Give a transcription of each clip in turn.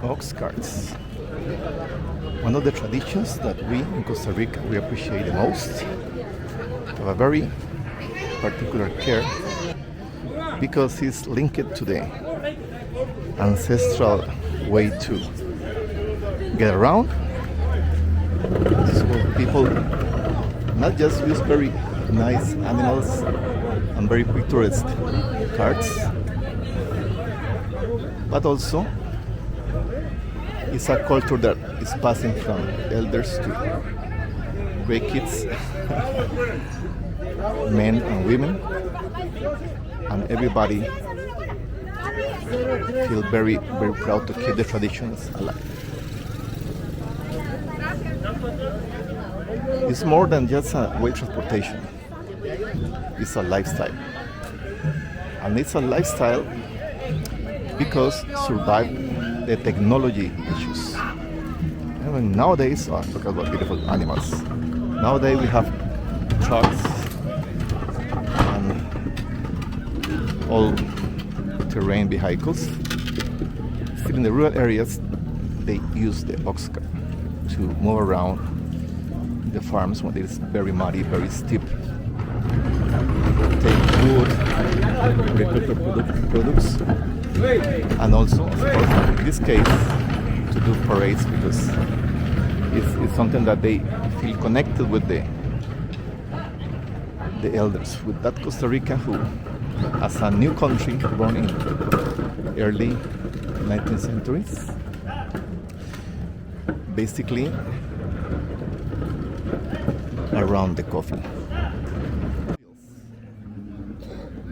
Oxcarts. One of the traditions that we in Costa Rica we appreciate the most, have a very particular care because it's linked to the ancestral way to get around. So people not just use very nice animals and very picturesque carts, but also it's a culture that is passing from elders to great kids, men and women, and everybody feel very, very proud to keep the traditions alive. It's more than just a way of transportation. It's a lifestyle. And it's a lifestyle because survive the technology issues. Even nowadays, look at what beautiful animals. Nowadays we have trucks and all terrain vehicles. Still in the rural areas, they use the Oxcart to move around the farms when it is very muddy, very steep. Take wood, prepare products, and also, of course, in this case, to do parades because it's something that they feel connected with the elders, with that Costa Rica who, as a new country born in early 19th centuries, basically around the coffee.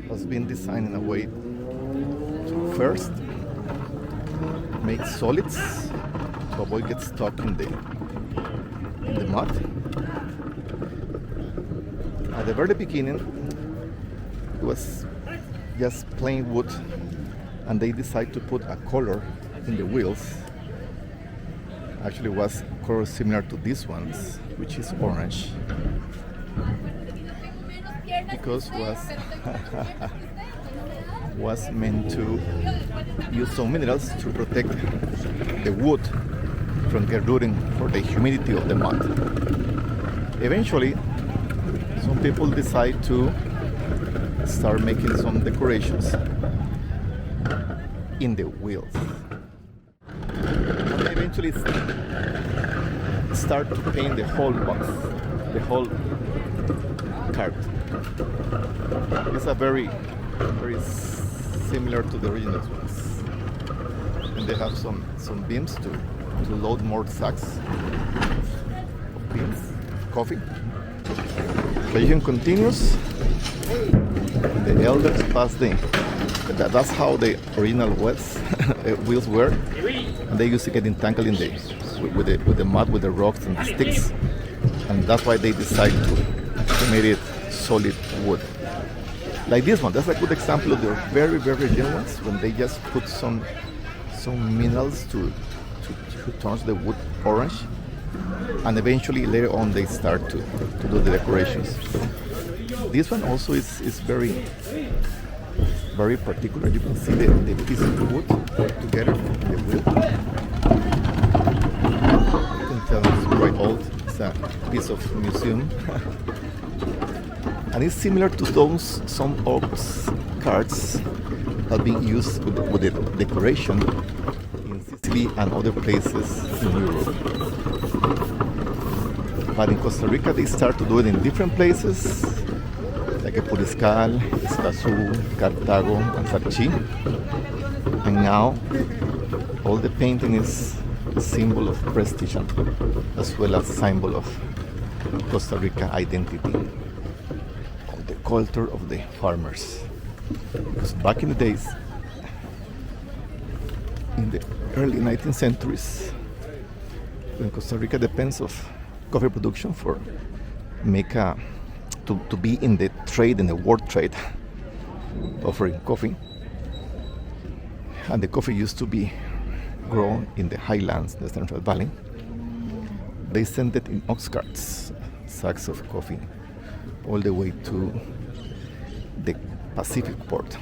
Has been designed in a way to first make solids to avoid get stuck in the mud. At the very beginning it was just plain wood, and they decided to put a color in the wheels. Actually was color similar to these ones, which is orange, because was meant to use some minerals to protect the wood from get rotting for the humidity of the mud. Eventually, some people decide to start making some decorations in the wheels. And they eventually start to paint the whole box, the whole cart. It's a very similar to the original ones. And they have some beams to load more sacks of beans, coffee. Tradition continues. The elders pass that's how the original wheels were, and they used to get entangled in with the mud, with the rocks and the sticks, and that's why they decided to make it solid wood. Like this one, that's a good example of the very, very young ones when they just put some minerals to turn the wood orange, and eventually later on they start to do the decorations. This one also is very, very particular. You can see the piece of wood together in the wheel. You can tell it's quite old. It's a piece of museum. And it's similar to those some ox carts have been used with the decoration in Sicily and other places in Europe. But in Costa Rica they start to do it in different places, like Puriscal, Escazú, Cartago, and Sarchi. And now all the painting is a symbol of prestige as well as symbol of Costa Rica identity, of the culture of the farmers. Because back in the days, in the early 19th centuries, when Costa Rica depends of coffee production for to be in the trade, in the world trade, offering coffee. And the coffee used to be grown in the highlands, the Central Valley. They sent it in Oxcarts, sacks of coffee, all the way to the Pacific port.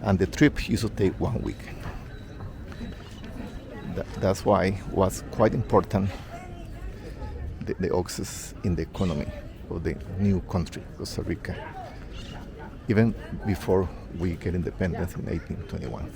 And the trip used to take 1 week. That's why it was quite important the oxes in the economy of the new country, Costa Rica, even before we get independence in 1821.